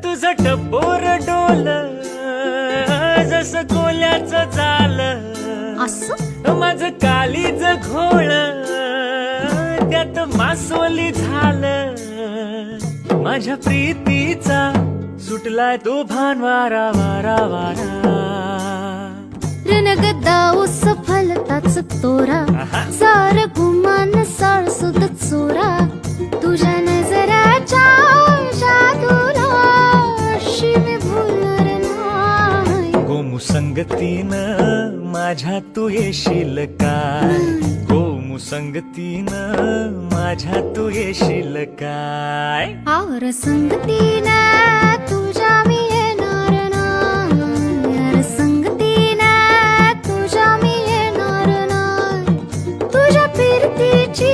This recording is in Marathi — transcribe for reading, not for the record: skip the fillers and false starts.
तुझं टपोर डोल जसं कोल्याचं झालं, असं माझं कालीज घोळ त्यात मासोली झालं. माझ्या प्रीतीचा सुटलाय तो भान वारा वारा वारा. रणगदा उस फलताच तोरा, सार गुमान साळसुद चोरा. तुझ्या नजराच्या जादूला अशी मी भुलणार नाही. गोमू संगतीनं माझ्या तू येशील काय, गोमू संगतीनं माझ्या तू येशील काय. आवर संगतीनं तुझ्या मी येणार नाही. यार संगतीनं तुझ्या मी येणार नाही. तुझ्या फिरतीची